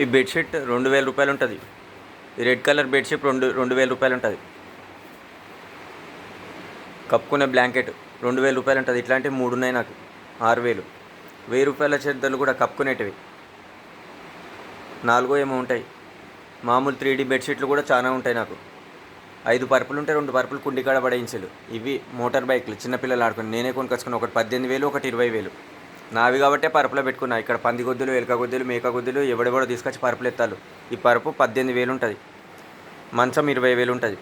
ఈ బెడ్షీట్ 2000 రూపాయలు ఉంటుంది. ఈ రెడ్ కలర్ బెడ్షీట్ 2000 రూపాయలు ఉంటుంది. కప్పుకునే బ్లాంకెట్ 2000 రూపాయలు ఉంటుంది. ఇట్లాంటివి 3 ఉన్నాయి నాకు. 6000. 1000 రూపాయల చెద్దలు కూడా కప్పుకునేటివి 4 ఏమో ఉంటాయి. మామూలు 3D బెడ్షీట్లు కూడా చాలా ఉంటాయి నాకు. 5 పరుపులు ఉంటాయి, 2 పరుపులు కుండికాడ పడేయించలు. ఇవి మోటార్ బైక్లు చిన్నపిల్లలు ఆడుకుని నేనే కొనుకొచ్చుకున్నా. ఒకటి 18,000, ఒకటి 20,000. నావి కాబట్టే పరుపులో పెట్టుకున్నా. ఇక్కడ పంది గొద్దులు, ఎలక గొద్దులు, మేక గొద్దులు ఎవడెవడో తీసుకొచ్చి పరుపులు ఎత్తాలు. ఈ పరుపు 18,000 ఉంటుంది. మంచం 20,000 ఉంటుంది.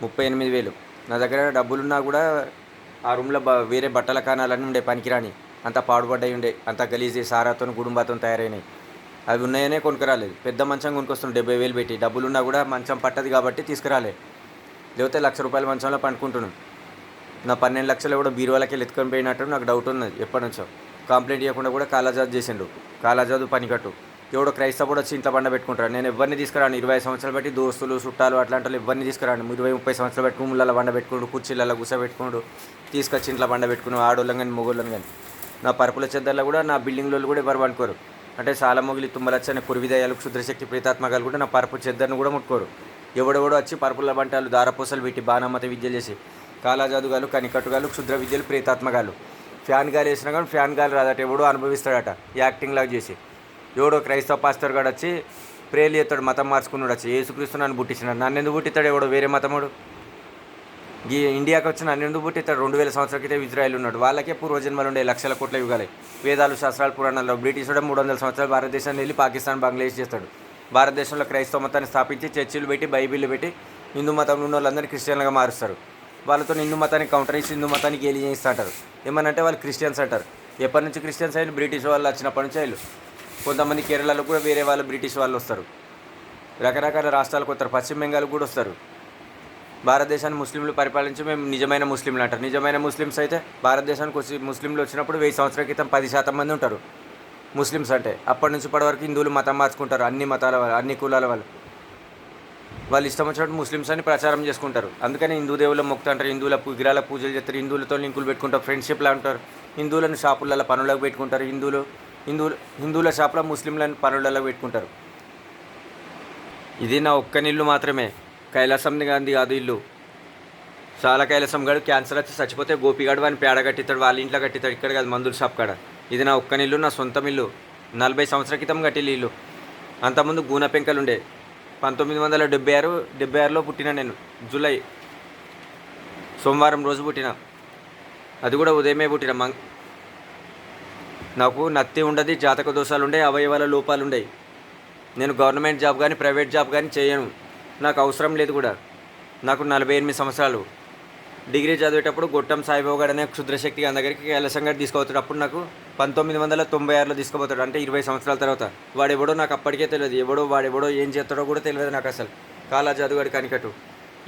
38,000. నా దగ్గర డబ్బులున్నా కూడా ఆ రూమ్లో వేరే బట్టల కానాలన్నీ ఉండే పనికిరాని, అంత పాడుపడ్డాయి ఉండే, అంత గలీజీ సారాతో గుడుంబాతో తయారైనాయి. అవి ఉన్నాయనే కొనుక్కరాలేదు. పెద్ద మంచం కొనుక్కొస్తున్నాను 70,000 పెట్టి. డబ్బులున్నా కూడా మంచం పట్టదు కాబట్టి తీసుకురాలే. లేకపోతే 1,00,000 రూపాయల మంచంలో పండుకుంటున్నాను. నా 12 లక్షలు కూడా బీరువాలకి వెళ్ళి ఎత్తుకొని పోయినట్టు నాకు డౌట్ ఉన్నది ఎప్పటి నుంచో. కంప్లైంట్ ఇవ్వకుండా కూడా కాలాజాదు చేసిండు. కాలాజాదు పనికట్టు. ఎవడో క్రైస్తవు కూడా వచ్చి ఇంట్లో బండ పెట్టుకుంటాడు. నేను ఎవరిని తీసుకురాను. 20 సంవత్సరాలు బట్టి దోస్తులు చుట్టాలు అట్లాంటి వాళ్ళు ఎవరిని తీసుకురాను. 20-30 సంవత్సరాలు బట్టి రూములలో బండ పెట్టుకుంటూ, కుర్చీలలో గుసపెట్టుకుంటూ తీసుకొచ్చి ఇంట్లో బండ పెట్టుకుని ఆడోళ్ళం కానీ మొగోళ్ళని కానీ. నా పరుపుల చెద్దల్లో కూడా నా బిల్డింగ్లో కూడా ఎవరు పండుకోరు. అంటే చాలా మొగిలి తుమ్మలచ్చని కురివిదయాలు క్షుద్రశక్తి ప్రేతాత్మకాలు కూడా నా పరుపు చెద్దర్ను కూడా ముట్టుకోరు. ఎవడెవడో వచ్చి పరుపుల బంటాలు దారపూసలు పెట్టి బాణామత విద్యలు చేసి కాలాజాదుగాలు, కనికట్టుగాలు, క్షుద్ర విద్యలు, ప్రేతాత్మకాలు. ఫ్యాన్ గాలి వేసినా కానీ ఫ్యాన్ గాలి రాదట. ఎవడో అనుభవిస్తాడట యాక్టింగ్ లాగా చేసి. ఎవడో క్రైస్తవ పాస్టర్ గాడు వచ్చి ప్రేయర్లు చేస్తాడు. మతం మార్చుకున్నాడు వచ్చి. యేసుక్రీస్తు నన్ను పుట్టించినాడు. నన్ను ఎందుకు పుట్టిస్తాడు ఎవడో వేరే మతముడు? ఈ ఇండియాకి వచ్చి నన్ను ఎందుకు పుట్టిస్తాడు? 2000 సంవత్సరాల క్రితం ఇజ్రాయెల్ ఉన్నాడు. వాళ్ళకే పూర్వజన్మలు ఉండే లక్షల కోట్ల యుగాలే. వేదాలు, శాస్త్రాలు, పురాణాల్లో బ్రిటిష్ కూడా 300 సంవత్సరాలు భారతదేశాన్ని వెళ్ళి పాకిస్తాన్, బంగ్లాదేశ్ చేస్తాడు. భారతదేశంలో క్రైస్తవ మతాన్ని స్థాపించి చర్చిలు పెట్టి బైబిళ్ళు పెట్టి హిందూ మతంలో ఉన్న వాళ్ళందరినీ క్రిస్టియన్లుగా మారుస్తారు. వాళ్ళతో హిందూ మతానికి కౌంటర్ ఇచ్చి హిందూ మతానికి గేలి చేయిస్తూ అంటారు. ఏమనంటే వాళ్ళు క్రిస్టియన్స్ అంటారు. ఎప్పటి నుంచి క్రిస్టియన్స్ అయ్యి? బ్రిటిష్ వాళ్ళు వచ్చినప్పటి నుంచి అయ్యారు. కొంతమంది కేరళలో కూడా వేరే వాళ్ళు బ్రిటిష్ వాళ్ళు వస్తారు. రకరకాల రాష్ట్రాలకు వస్తారు. పశ్చిమ బెంగాల్కి కూడా వస్తారు. భారతదేశాన్ని ముస్లింలు పరిపాలించి మేము నిజమైన ముస్లింలు అంటారు. నిజమైన ముస్లిమ్స్ అయితే భారతదేశానికి వచ్చి ముస్లింలు వచ్చినప్పుడు 1000 సంవత్సరాల క్రితం 10% మంది ఉంటారు ముస్లిమ్స్ అంటే. అప్పటి నుంచి ఇప్పటి వరకు హిందువులు మతం మార్చుకుంటారు. అన్ని మతాల వాళ్ళు, అన్ని కులాల వాళ్ళు. వాళ్ళు ఇష్టం వచ్చినట్టు ముస్లిమ్స్ అని ప్రచారం చేసుకుంటారు. అందుకని హిందూ దేవుళ్ళ మొక్కు అంటారు. హిందువుల విగ్రహాల పూజలు చేస్తారు. హిందువులతో లింకులు పెట్టుకుంటారు. ఫ్రెండ్షిప్లా ఉంటారు. హిందువులను షాపులలో పనులకు పెట్టుకుంటారు. హిందువుల షాపులో ముస్లింలను పనులలో పెట్టుకుంటారు. ఇది నా ఒక్క ఇల్లు మాత్రమే. కైలాసం గాంధీ కాదు ఇల్లు. చాలా కైలాసం గాడు క్యాన్సర్ వచ్చి చచ్చిపోతే గోపిగాడు వాడిని పేడ కట్టిస్తాడు. వాళ్ళ ఇంట్లో కట్టిస్తాడు. ఇక్కడ కాదు, మందుల షాప్ కాడ. ఇది నా ఒక్క ఇల్లు, నా సొంతం ఇల్లు. 40 సంవత్సరాల క్రితం కట్టిల్లు ఇల్లు. అంతకుముందు గూన పెంకలు ఉండే. 1976లో పుట్టిన నేను. జూలై సోమవారం రోజు పుట్టిన. అది కూడా ఉదయమే పుట్టిన. నాకు నత్తి ఉండదు, జాతక దోషాలు ఉండే, అవయవాల లోపాలు ఉండేవి. నేను గవర్నమెంట్ జాబ్ కానీ ప్రైవేట్ జాబ్ కానీ చేయను. నాకు అవసరం లేదు కూడా. నాకు 48 సంవత్సరాలు. డిగ్రీ చదివేటప్పుడు గొట్టం సాయిబాబు గారు అనే క్షుద్రశక్తి గారి దగ్గరికి కైలాసంగా తీసుకుపోతాడు. అప్పుడు నాకు 1996లో తీసుకుపోతాడు. అంటే 20 సంవత్సరాల తర్వాత. వాడెవడో నాకు అప్పటికే తెలియదు. వాడెవడో ఏం చేస్తాడో కూడా తెలియదు నాకు అసలు. కాలాజాదు గారి కనికట్టు.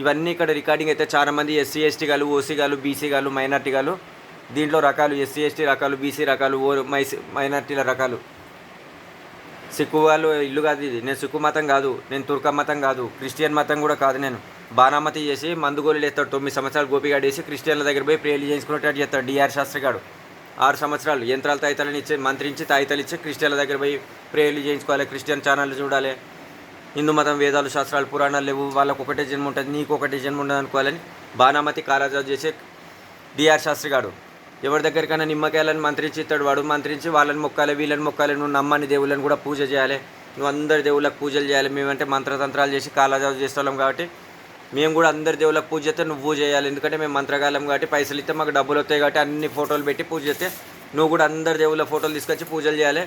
ఇవన్నీ ఇక్కడ రికార్డింగ్ అయితే చాలామంది ఎస్సీ ఎస్టీ గాలు, ఓసీ గాలు, బీసీ గాలు, మైనార్టీ గాలు. దీంట్లో రకాలు ఎస్సీ ఎస్టీ రకాలు, బీసీ రకాలు, మైనార్టీల రకాలు. సిక్కు వాళ్ళు ఇల్లు కాదు ఇది. నేను సిక్కు మతం కాదు, నేను తుర్క మతం కాదు, క్రిస్టియన్ మతం కూడా కాదు. నేను బాణామతి చేసి మందుగోలు వేస్తాడు. 9 సంవత్సరాలు గోపిగాడు వేసి క్రిస్టియన్ల దగ్గర పోయి ప్రేయర్లు చేయించుకున్నట్టు చేస్తాడు. డిఆర్ శాస్త్రి గారు 6 సంవత్సరాలు యంత్రాలు తాయితాలని ఇచ్చి మంత్రించి తాయితలు ఇచ్చి క్రిస్టియన్ల దగ్గర పోయి ప్రేయర్లు చేయించుకోవాలి. క్రిస్టియన్ ఛానళ్ళు చూడాలి. హిందూ మతం వేదాలు, శాస్త్రాలు, పురాణాలు లేవు. వాళ్ళకు ఒకటే జన్మ ఉంటుంది, నీకు ఒకటే జన్మ ఉండదు అనుకోవాలని బాణామతి కాలాజాదు చేసే డిఆర్ శాస్త్రి గారు ఎవరి దగ్గరికైనా నిమ్మకాయలను మంత్రించి ఇస్తాడు. వాడు మంత్రించి వాళ్ళని మొక్కాలి, వీళ్ళని మొక్కాలి. నువ్వు నమ్మని దేవుళ్ళని కూడా పూజ చేయాలి. నువ్వు అందరి దేవుళ్ళకి పూజలు చేయాలి. మేమంటే మంత్రతంత్రాలు చేసి కాలాజాదు చేస్తాం కాబట్టి మేము కూడా అందరి దేవుళ్ళకి పూజ చేస్తే నువ్వు చేయాలి. ఎందుకంటే మేము మంత్రగాలం కాబట్టి పైసలు ఇస్తే మాకు డబ్బులు వస్తాయి కాబట్టి అన్ని ఫోటోలు పెట్టి పూజ చేస్తే నువ్వు కూడా అందరి దేవుళ్ళ ఫోటోలు తీసుకొచ్చి పూజలు చేయాలి.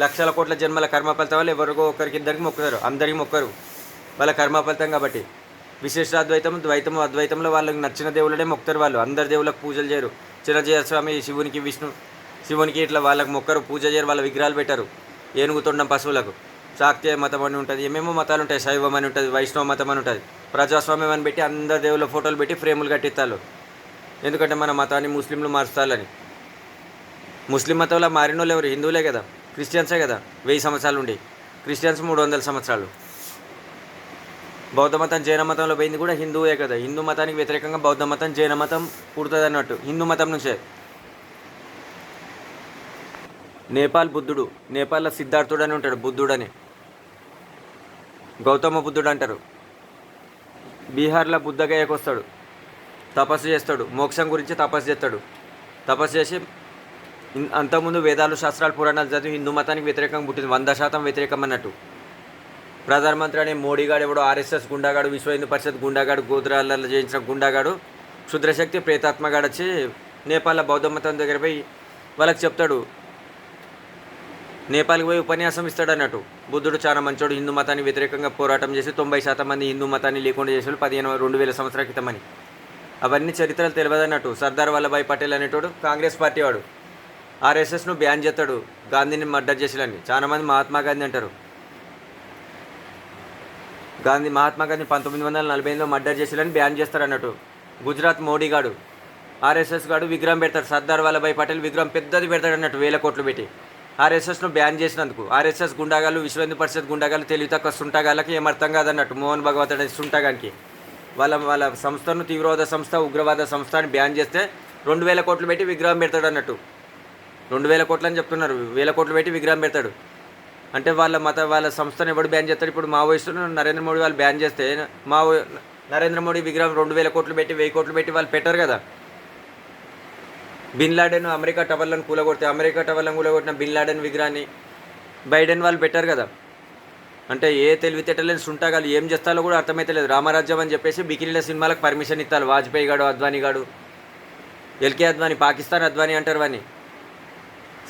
లక్షల కోట్ల జన్మల కర్మ ఫలితం వాళ్ళు ఎవరికో ఒకరికి ఇద్దరికి మొక్కుతారు. అందరికీ మొక్కరు. వాళ్ళ కర్మ ఫలితం కాబట్టి. విశిష్టాద్వైతం, ద్వైతం, అద్వైతంలో వాళ్ళకి నచ్చిన దేవుళ్ళనే మొక్కుతారు. వాళ్ళు అందరి దేవుళ్ళకి పూజలు చేయరు. చిన్నజీయ స్వామి శివునికి, శివునికి ఇట్లా వాళ్ళకి మొక్కరు, పూజ చేయరు. వాళ్ళ విగ్రహాలు పెట్టారు. ఏనుగుతుండం పశువులకు. శాక్తీయ మతం అని ఉంటుంది. ఏమేమో మతాలు ఉంటాయి. శైవం అని ఉంటుంది, వైష్ణవ మతం అని ఉంటుంది, ప్రజాస్వామ్యం అని పెట్టి అందరి దేవుళ్ళ ఫోటోలు పెట్టి ఫ్రేములు కట్టిస్తారు. ఎందుకంటే మన మతాన్ని ముస్లింలు మారుస్తారని. ముస్లిం మతంలో మారిన వాళ్ళు ఎవరు? హిందువులే కదా, క్రిస్టియన్సే కదా. 1000 సంవత్సరాలు ఉండి క్రిస్టియన్స్ 300 సంవత్సరాలు. బౌద్ధ మతం జైన మతంలో పోయింది కూడా హిందువే కదా. హిందూ మతానికి వ్యతిరేకంగా బౌద్ధ మతం, జైన మతం పుడుతుంది అన్నట్టు. హిందూ మతం నుంచే. నేపాల్ బుద్ధుడు. నేపాల్లో సిద్ధార్థుడు అని ఉంటాడు. బుద్ధుడని గౌతమ బుద్ధుడు అంటారు. బీహార్లో బుద్ధగయకు వస్తాడు, తపస్సు చేస్తాడు, మోక్షం గురించి తపస్సు చేస్తాడు. తపస్సు చేసి అంతకుముందు వేదాలు శాస్త్రాలు పురాణాలు చదివి హిందూ మతానికి వ్యతిరేకంగా పుట్టింది, 100% వ్యతిరేకం అన్నట్టు. ప్రధానమంత్రి అనే మోడీగాడు ఎవడో ఆర్ఎస్ఎస్ గుండాగాడు, విశ్వ హిందూ పరిషత్ గుండాగాడు, గోత్రాలలో చేయించిన గుండాగాడు, క్షుద్రశక్తి ప్రేతాత్మగాడు వచ్చి నేపాల్లో బౌద్ధ మతం దగ్గర పోయి వాళ్ళకి చెప్తాడు, నేపాల్కి పోయి ఉపన్యాసం ఇస్తాడు అన్నట్టు. బుద్ధుడు చాలా మంచోడు, హిందూ మతానికి వ్యతిరేకంగా పోరాటం చేసి 90% మంది హిందూ మతాన్ని లేకుండా చేసేవాళ్ళు 2000 సంవత్సరాల క్రితమని. అవన్నీ చరిత్రలు తెలియదు అన్నట్టు. సర్దార్ వల్లభాయ్ పటేల్ అనేటోడు కాంగ్రెస్ పార్టీ వాడు ఆర్ఎస్ఎస్ను బ్యాన్ చేస్తాడు, గాంధీని మర్డర్ చేసేయాలని. చాలామంది మహాత్మా గాంధీ అంటారు. మహాత్మా గాంధీ 1948లో మర్డర్ చేసేయాలని బ్యాన్ చేస్తారు అన్నట్టు. గుజరాత్ మోడీ గాడు ఆర్ఎస్ఎస్ గాడు విగ్రహం పెడతాడు, సర్దార్ వల్లభాయ్ పటేల్ విగ్రహం పెద్దది పెడతాడు అన్నట్టు, 1000 కోట్లు పెట్టి. ఆర్ఎస్ఎస్ను బ్యాన్ చేసినందుకు ఆర్ఎస్ఎస్ గుండాగాలు, విశ్వ హిందూ పరిషత్ గుండాగాలు, తెలివి తక్కువ సుంటగాళ్ళకి ఏం అర్థం కాదన్నట్టు. మోహన్ భగవత్ అనే సుంటగానికి వాళ్ళ సంస్థను తీవ్రవాద సంస్థ, ఉగ్రవాద సంస్థ అని బ్యాన్ చేస్తే 2000 కోట్లు పెట్టి విగ్రహం పెడతాడు అన్నట్టు. 2000 కోట్లు అని చెప్తున్నారు, 1000 కోట్లు పెట్టి విగ్రహం పెడతాడు. అంటే వాళ్ళ సంస్థను ఎవడు బ్యాన్ చేస్తారు? ఇప్పుడు మావోయిస్టులు నరేంద్ర మోడీ వాళ్ళు బ్యాన్ చేస్తే నరేంద్ర మోడీ విగ్రహం 2000 కోట్లు పెట్టి 1000 కోట్లు పెట్టి వాళ్ళు పెట్టరు కదా. బిన్ లాడెన్ అమెరికా టవర్లను కూలగొడితే అమెరికా టవర్లను కూలగొట్టిన బిన్ లాడెన్ విగ్రహాన్ని బైడెన్ వాళ్ళు పెట్టారు కదా. అంటే ఏ తెలివితేటలేని సుంటాగాలు ఏం చేస్తారో కూడా అర్థమైతే లేదు. రామరాజ్యం అని చెప్పేసి బికినీల సినిమాలకు పర్మిషన్ ఇస్తారు. వాజ్పేయి గాడు, అద్వానీ గాడు, ఎల్కే అద్వానీ, పాకిస్తాన్ అద్వానీ అంటారు వాడిని.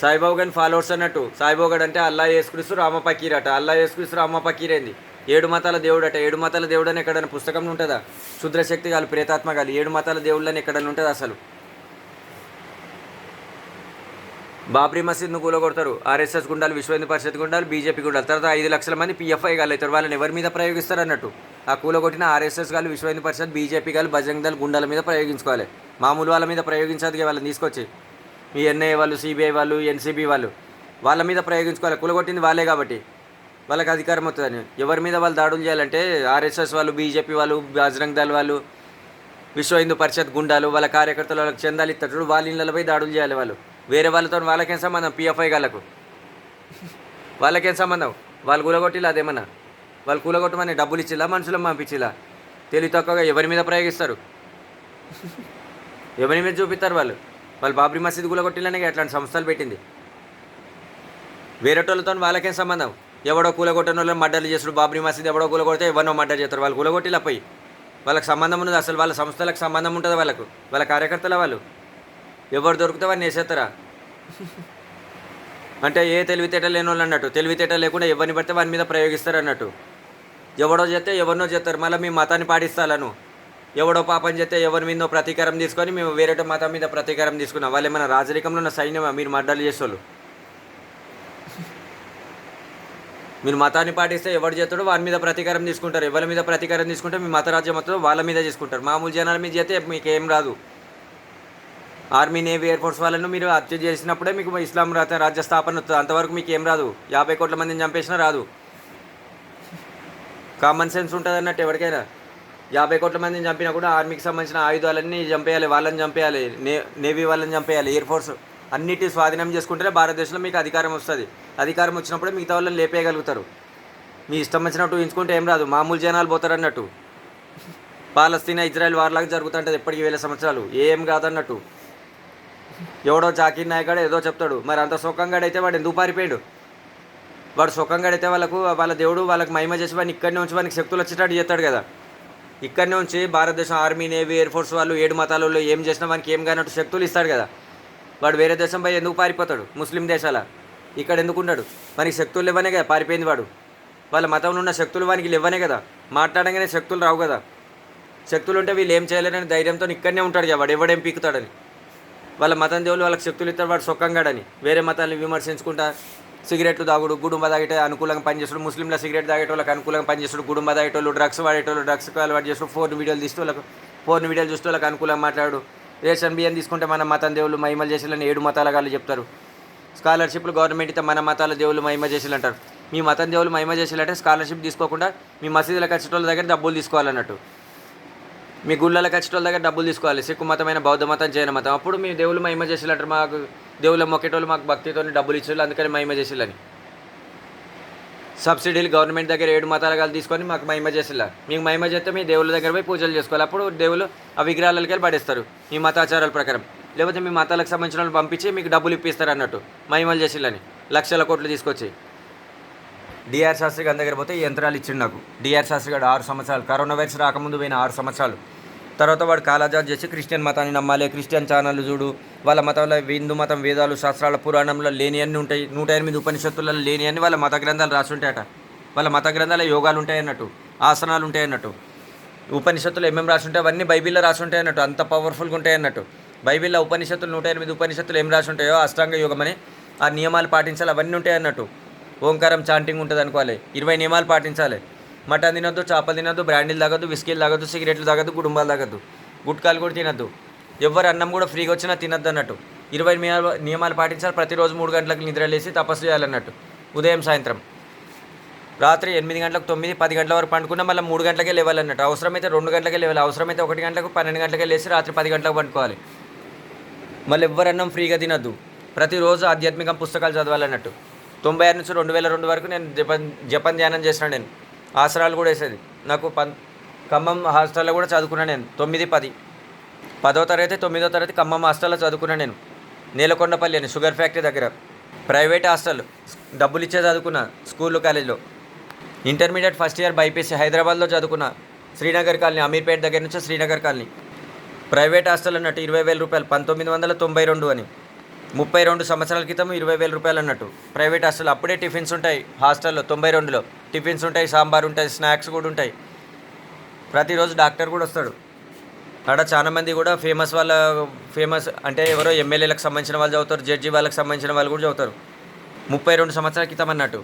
సాయిబాబు గారిని ఫాలోవర్స్ అన్నట్టు. సాయిబాబు గారు అంటే అల్లా యేసుక్రీస్తు రామ ఫకీర్ అట. అల్లా యేసుక్రీస్తు రామ ఫకీర్ ఏంది? 7 మతాల దేవుడు అట. 7 మతాల దేవుడు అని ఎక్కడైనా పుస్తకంలో ఉంటుందా? క్షుద్రశక్తి గాలు, ప్రేతాత్మ గాలు 7 మతాల దేవుళ్ళని ఎక్కడైనా ఉంటుంది అసలు? బాబ్రీ మసీద్ను కూలగొడతారు ఆర్ఎస్ఎస్ గుండాలు, విశ్వ హిందూ పరిషత్ గుండాలు, బీజేపీ గుండాలు. తర్వాత 5 లక్షల మంది పిఎఫ్ఐ గాలు అవుతారు. వాళ్ళని ఎవరి మీద ప్రయోగిస్తారు అన్నట్టు? ఆ కూలగొట్టిన ఆర్ఎస్ఎస్ గాలు, విశ్వ హిందూ పరిషత్, బీజేపీ గాలు, బజరంగ్ దళ్ గుండాల మీద ప్రయోగించుకోవాలి. మామూలు వాళ్ళ మీద ప్రయోగించదు. వాళ్ళని తీసుకొచ్చి మీ ఎన్ఐఏ వాళ్ళు, సిబిఐ వాళ్ళు, ఎన్సీబీ వాళ్ళు వాళ్ళ మీద ప్రయోగించుకోవాలి. కూలగొట్టింది వాళ్ళే కాబట్టి వాళ్ళకి అధికారం అవుతుందని. ఎవరి మీద వాళ్ళు దాడులు చేయాలంటే ఆర్ఎస్ఎస్ వాళ్ళు, బీజేపీ వాళ్ళు, బజరంగ్ దళ్ వాళ్ళు, విశ్వ హిందూ పరిషత్ గుండాలు, వాళ్ళ కార్యకర్తలు వాళ్ళకి చందాలు ఇస్తారు. వాళ్ళ ఇళ్ళపై దాడులు చేయాలి. వాళ్ళు వేరే వాళ్ళతో వాళ్ళకేం సంబంధం? పిఎఫ్ఐ గాళ్ళకు వాళ్ళకేం సంబంధం? వాళ్ళు కూలగొట్టిలా అదేమన్నా? వాళ్ళు కూలగొట్టమని డబ్బులు ఇచ్చిలా, మనుషులను పంపించిలా? తెలివి తక్కువగా ఎవరి మీద ప్రయోగిస్తారు? ఎవరి మీద చూపిస్తారు? వాళ్ళు బాబ్రీ మసీద్ కూలగొట్టిలనే అట్లాంటి సంస్థలు పెట్టింది. వేరేటోళ్ళతో వాళ్ళకేం సంబంధం? ఎవడో కూలగొట్టిన వాళ్ళని మర్డర్లు చేస్తారు. బాబ్రీ మసీద్ ఎవడో కూలగొడితే ఎవరినో మర్డర్ చేస్తారు. వాళ్ళు కూలగొట్టిలా పోయి వాళ్ళకి సంబంధం ఉన్నది? అసలు వాళ్ళ సంస్థలకు సంబంధం ఉంటుంది వాళ్ళ కార్యకర్తల వాళ్ళు ఎవరు దొరికితే వాడిని వేసేస్తారా? అంటే ఏ తెలివితేట లేని వాళ్ళు అన్నట్టు. తెలివితేట లేకుండా ఎవరిని పడితే వాని మీద ప్రయోగిస్తారు అన్నట్టు. ఎవడో చేస్తే ఎవరినో చేస్తారు. మళ్ళీ మీ మతాన్ని పాటిస్తాను. ఎవడో పాపం చేస్తే ఎవరి మీదో ప్రతీకారం తీసుకొని మేము వేరే మతం మీద ప్రతీకారం తీసుకున్నాం. వాళ్ళు ఏమైనా రాజరికంలో ఉన్న సైన్యమా? మీరు మర్డర్లు చేసేవాళ్ళు. మీరు మతాన్ని పాటిస్తే ఎవరు చేస్తాడో వాని మీద ప్రతీకారం తీసుకుంటారు. ఎవరి మీద ప్రతీకారం తీసుకుంటే మీ మత రాజ్యం మొత్తం వాళ్ళ మీద చేసుకుంటారు. మామూలు జనాల మీద చేస్తే మీకు ఏం రాదు. ఆర్మీ, నేవీ, ఎయిర్ ఫోర్స్ వాళ్ళను మీరు హత్య చేసినప్పుడే మీకు ఇస్లాం రాజ్య స్థాపన వస్తుంది. అంతవరకు మీకు ఏం రాదు. 50 కోట్ల మందిని చంపేసినా రాదు. కామన్ సెన్స్ ఉంటుంది అన్నట్టు ఎవరికైనా. 50 కోట్ల మందిని చంపినా కూడా ఆర్మీకి సంబంధించిన ఆయుధాలన్నీ చంపేయాలి, వాళ్ళని చంపేయాలి, నేవీ వాళ్ళని చంపేయాలి, ఎయిర్ ఫోర్స్ అన్నిటి స్వాధీనం చేసుకుంటేనే భారతదేశంలో మీకు అధికారం వస్తుంది. అధికారం వచ్చినప్పుడే మిగతా వాళ్ళని లేపేయగలుగుతారు. మీ ఇష్టం వచ్చినట్టు ఊహించుకుంటే ఏం రాదు. మామూలు జనాలు పోతారు అన్నట్టు. పాలస్తీనా, ఇజ్రాయెల్ వార్లాగా జరుగుతుంటుంది ఎప్పటికీ 1000 సంవత్సరాలు. ఏం కాదన్నట్టు. ఎవడో జాకీర్ నాయక్ గాడు ఏదో చెప్తాడు. మరి అంత సుఖంగాడైతే వాడు ఎందుకు పారిపోయాడు? వాడు సుఖంగాడైతే వాళ్ళ దేవుడు వాళ్ళకి మహిమ చేసి వాడిని ఇక్కడనే ఉంచి వానికి శక్తులు వచ్చేటట్టు చేస్తాడు కదా. ఇక్కడనే ఉంచి భారతదేశం ఆర్మీ, నేవీ, ఎయిర్ ఫోర్స్ వాళ్ళు 7 మతాలలో ఏం చేసినా వానికి ఏం కానట్టు శక్తులు ఇస్తాడు కదా. వాడు వేరే దేశం పోయి ఎందుకు పారిపోతాడు? ముస్లిం దేశాల ఇక్కడ ఎందుకు ఉన్నాడు? వానికి శక్తులు ఇవ్వనే కదా పారిపోయింది వాడు. వాళ్ళ మతంలో ఉన్న శక్తులు వానికి ఇవ్వనే కదా. మాట్లాడగానే శక్తులు రావు కదా. శక్తులు ఉంటే వీళ్ళు ఏం చేయలేరని ధైర్యంతో ఇక్కడనే ఉంటాడు కదా. వాడు ఎవడేం పీకుతాడని. వాళ్ళ మతం దేవుళ్ళు వాళ్ళకి శక్తులు ఇస్తారు. వాడు సొక్కంగాడని వేరే మతాన్ని విమర్శించుకుంటా సిగరెట్లు తాగుడు, గుడుంబ తాగేట అనుకూలంగా పనిచేస్తాడు. ముస్లింల సిగరెట్ తాగేటోళ్ళకి అనుకూలంగా పనిచేస్తాడు. గుడుంబ తాగేటోళ్ళు, డ్రగ్స్ వాడేటోళ్ళు డ్రగ్స్కి అలవాటు చేస్తాడు. ఫోన్ వీడియోలు చూస్తూ వాళ్ళకి అనుకూలంగా మాట్లాడు. రేషన్ బియ్యం తీసుకుంటే మన మతం దేవుళ్ళు మహిమలు చేసేయాలని 7 మతాల వాళ్ళు చెప్తారు. స్కాలర్షిప్లు గవర్నమెంట్ ఇస్తే మన మతాల దేవుళ్ళు మహిమ చేసేయాలి అంటారు. మీ మతం దేవుళ్ళు మహిమ చేసేయాలంటే స్కాలర్షిప్ తీసుకోకుండా మీ మసీదులకు వచ్చేటోళ్ళ దగ్గర డబ్బులు తీసుకోవాలన్నట్టు. మీ గుళ్ళలకు వచ్చేటోళ్ళ దగ్గర డబ్బులు తీసుకోవాలి. సిక్కు మతమైన, బౌద్ధ మతం, జైన మతం. అప్పుడు మీ దేవుళ్ళు మహిమ చేసేయాలంటారు. మాకు దేవుళ్ళ మొక్కేటోళ్ళు మాకు భక్తితో డబ్బులు ఇచ్చేవాళ్ళు అందుకని మహిమ చేసేయాలని. సబ్సిడీలు గవర్నమెంట్ దగ్గర 7 మతాలు తీసుకొని మాకు మహిమ చేసేలా, మీకు మహిమ చేస్తే మీ దేవుళ్ళ దగ్గర పోయి పూజలు చేసుకోవాలి. అప్పుడు దేవుళ్ళు ఆ విగ్రహాలకి వెళ్ళి పడేస్తారు మీ మతాచారాల ప్రకారం. లేకపోతే మీ మతాలకు సంబంధించిన వాళ్ళు పంపించి మీకు డబ్బులు ఇప్పిస్తారు అన్నట్టు మహిమలు చేసేళ్ళని లక్షల కోట్లు తీసుకొచ్చి. డిఆర్ శాస్త్రి గారి దగ్గర పోతే ఈ యంత్రాలు ఇచ్చిండు నాకు. డిఆర్ శాస్త్రి గారు 6 సంవత్సరాలు, కరోనా వైరస్ రాకముందు పోయిన 6 సంవత్సరాలు. తర్వాత వాడు కాలాజాద్ చేసి క్రిస్టియన్ మతాన్ని నమ్మాలి, క్రిస్టియన్ ఛానళ్ళు చూడు, వాళ్ళ మతంలో హిందూ మతం వేదాలు శాస్త్రాల పురాణంలో లేని అన్నీ ఉంటాయి, 108 ఉపనిషత్తులలో లేని అన్ని వాళ్ళ మత గ్రంథాలు రాసి ఉంటాయట. వాళ్ళ మత గ్రంథాల యోగాలు ఉంటాయన్నట్టు, ఆసనాలు ఉంటాయన్నట్టు. ఉపనిషత్తులు ఏమేమి రాసి ఉంటాయి అవన్నీ బైబిల్లో రాసి ఉంటాయి అన్నట్టు, అంత పవర్ఫుల్గా ఉంటాయి అన్నట్టు. బైబిల్లో ఉపనిషత్తులు 108 ఉపనిషత్తులు ఏం రాసి ఉంటాయో అష్టాంగ యోగం అని ఆ నియమాలు పాటించాలి, అవన్నీ ఉంటాయి అన్నట్టు. ఓంకారం చాంటింగ్ ఉంటుంది అనుకోవాలి, 20 నియమాలు పాటించాలి. మటన్ తినొద్దు, చేపలు తినొద్దు, బ్రాండీలు తాగొద్దు, విస్కీలు తాగొద్దు, సిగరెట్లు తాగొద్దు, కుటుంబాలు తాగొద్దు, గుట్కాలు కూడా తినొద్దు, ఎవరు అన్నం కూడా ఫ్రీగా వచ్చినా తినొద్దు అన్నట్టు. 20 నియమాలు పాటించాలి. ప్రతిరోజు 3 గంటలకు నిద్రలేసి తపస్సు చేయాలన్నట్టు. ఉదయం సాయంత్రం రాత్రి 8 గంటలకు 9, 10 గంటల వరకు పండుకున్నా మళ్ళీ 3 గంటలకే లేవాలన్నట్టు. అవసరమైతే 2 గంటలకే లేవాలి, అవసరమైతే 1 గంటలకు 12 గంటలకే లేచి రాత్రి 10 గంటలకు పండుకోవాలి. మళ్ళీ ఎవరన్నం ఫ్రీగా తినొద్దు. ప్రతిరోజు ఆధ్యాత్మిక పుస్తకాలు చదవాలన్నట్టు. 96 నుంచి 2002 వరకు నేను జపం ధ్యానం చేసినాను. నేను ఆసనాలు కూడా వేసేది. నాకు ఖమ్మం హాస్టల్లో కూడా చదువుకున్నాను నేను. 9, 10, 10వ తరగతి 9వ తరగతి ఖమ్మం హాస్టల్లో చదువుకున్నాను నేను. నేలకొండపల్లి అని షుగర్ ఫ్యాక్టరీ దగ్గర ప్రైవేట్ హాస్టల్, డబ్బులు ఇచ్చే చదువుకున్నా. స్కూల్లో కాలేజ్లో ఇంటర్మీడియట్ ఫస్ట్ ఇయర్ బైపీసీ హైదరాబాద్లో చదువుకున్నా. శ్రీనగర్ కాలనీ, అమీర్పేట దగ్గర నుంచి శ్రీనగర్ కాలనీ. ప్రైవేట్ హాస్టల్ అన్నట్టు 20,000 రూపాయలు, 1992 అని. 32 సంవత్సరాల క్రితం 20,000 రూపాయలు అన్నట్టు ప్రైవేట్ హాస్టల్. అప్పుడే టిఫిన్స్ ఉంటాయి హాస్టల్లో. 92లో టిఫిన్స్ ఉంటాయి, సాంబార్ ఉంటుంది, స్నాక్స్ కూడా ఉంటాయి. ప్రతిరోజు డాక్టర్ కూడా వస్తాడు. అక్కడ చాలామంది కూడా ఫేమస్ అంటే ఎవరో ఎమ్మెల్యేలకు సంబంధించిన వాళ్ళు చదువుతారు, జడ్జి వాళ్ళకి సంబంధించిన వాళ్ళు కూడా చదువుతారు. 32 సంవత్సరాల క్రితం అన్నట్టు.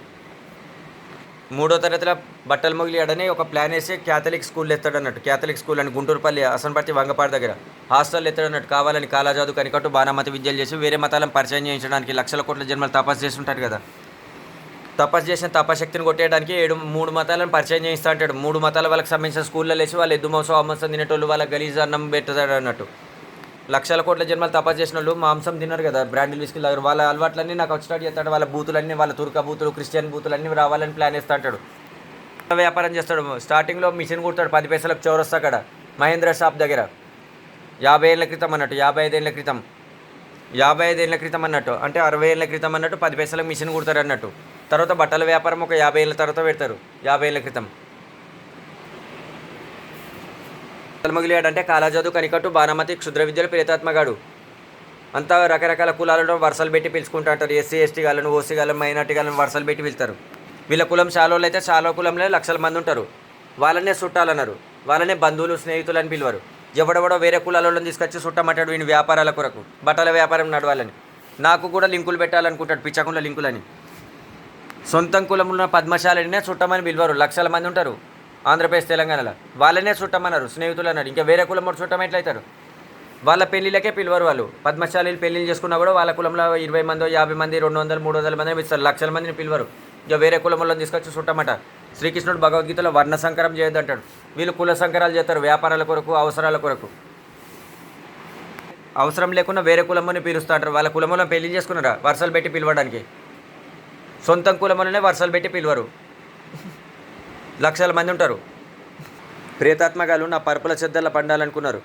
3వ తరగతిలో బట్టలు మొగిలియాడని ఒక ప్లాన్ వేసి క్యాథలిక్ స్కూల్ ఎత్తాడన్నట్టు. క్యాథలిక్ స్కూల్ అని గుంటూరుపల్లి, అసన్పర్తి, వంగపాడు దగ్గర హాస్టల్ ఎత్తాడన్నట్టు. కావాలని కాలాజాదు కనికట్టు బాణమతి విద్యలు చేసి వేరే మతాలను పరిచయం చేయించడానికి లక్షల కోట్ల జన్మలు తపస్సు చేసి ఉంటారు కదా. తపస్సు చేసిన తపశక్తిని కొట్టేయడానికి 3 మతాలను పరిచయం చేయిస్తూ ఉంటాడు. 3 మతాల వాళ్ళకి సంబంధించిన స్కూల్లో లేచి వాళ్ళు ఎద్దు మాంసం, అమ్మసం తినేటోళ్ళు వాళ్ళ గలీజ్ అన్నం పెడతాడు అన్నట్టు. లక్షల కోట్ల జన్మలు తపస్సు చేసిన వాళ్ళు మాంసం తిన్నారు కదా, బ్రాండీలు విస్కీలు తాగారు. వాళ్ళ అలవాట్లన్నీ నాకు స్టార్ట్ చేస్తాడు. వాళ్ళ బూతులన్నీ, వాళ్ళ తుర్క బూతులు, క్రిస్టియన్ బూతులన్నీ రావాలని ప్లాన్ వేస్తూ ఉంటాడు. వ్యాపారం చేస్తాడు. స్టార్టింగ్లో మిషన్ కుడతాడు 10 పైసలకు చౌరస్తా అక్కడ మహేంద్ర షాప్ దగ్గర. 50 ఏళ్ళ క్రితం అన్నట్టు, 55 ఏళ్ళ క్రితం, 55 ఏళ్ళ క్రితం అన్నట్టు, అంటే 60 ఏళ్ళ క్రితం అన్నట్టు 10 పైసలకు మిషన్ కుడతారు అన్నట్టు. తర్వాత బట్టల వ్యాపారం ఒక 50 ఏళ్ళ తర్వాత పెడతారు, 50 ఏళ్ళ క్రితం. మొగిలియాడంటే కాలాజాదు, కనికట్టు, బాణమతి, క్షుద్ర విద్యలు, ప్రేతాత్మగాడు అంతా రకరకాల కులాలలో వరుసలు పెట్టి పిలుచుకుంటూ ఉంటారు. ఎస్సీ ఎస్టీ గాలను, ఓసీ గాలను, మైనార్టీ గాలను వరుసలు పెట్టి పిలుస్తారు. వీళ్ళ కులం శాలోళ్ళు అయితే శాలో కులంలో లక్షల మంది ఉంటారు. వాళ్ళనే చుట్టాలన్నారు, వాళ్ళనే బంధువులు, స్నేహితులు అని పిలువరు. ఎవడెవడో వేరే కులాలను తీసుకొచ్చి చుట్టమంటాడు వీని వ్యాపారాల కొరకు, బట్టల వ్యాపారం నడవాలని. నాకు కూడా లింకులు పెట్టాలనుకుంటాడు, పిచ్చకుండా లింకులని. సొంతం కులంలో పద్మశాలినే చుట్టమని పిలువరు. లక్షల మంది ఉంటారు ఆంధ్రప్రదేశ్, తెలంగాణలో. వాళ్ళనే చుట్టమన్నారు, స్నేహితులు అన్నారు. ఇంకా వేరే కులం చుట్టం ఎట్లయితారు? వాళ్ళ పెళ్ళిళ్ళకే పిలువరు వాళ్ళు. పద్మశాలీలు పెళ్ళిళ్ళు చేసుకున్నా కూడా వాళ్ళ కులంలో 20 మందో, 50 మంది, 200, 300 మందిని ఇస్తారు. లక్షల మందిని పిలువరు. ఇక వేరే కులంలో తీసుకొచ్చి చుట్టమట. శ్రీకృష్ణుడు భగవద్గీతలో వర్ణ సంకరం చేయొద్దంటాడు. వీళ్ళు కుల సంకరాలు చేస్తారు వ్యాపారాల కొరకు, అవసరాల కొరకు. అవసరం లేకుండా వేరే కులమ్మని పిలుస్తూ అంటారు. వాళ్ళ కులంలో పెళ్లి చేసుకున్నారా వరుసలు పెట్టి పిలవడానికి? సొంతం కులంలోనే వరుసలు పెట్టి పిలవరు. లక్షల మంది ఉంటారు. ప్రేతాత్మగాలు నా పరుపుల చెద్దల్లో పండాలనుకున్నారు.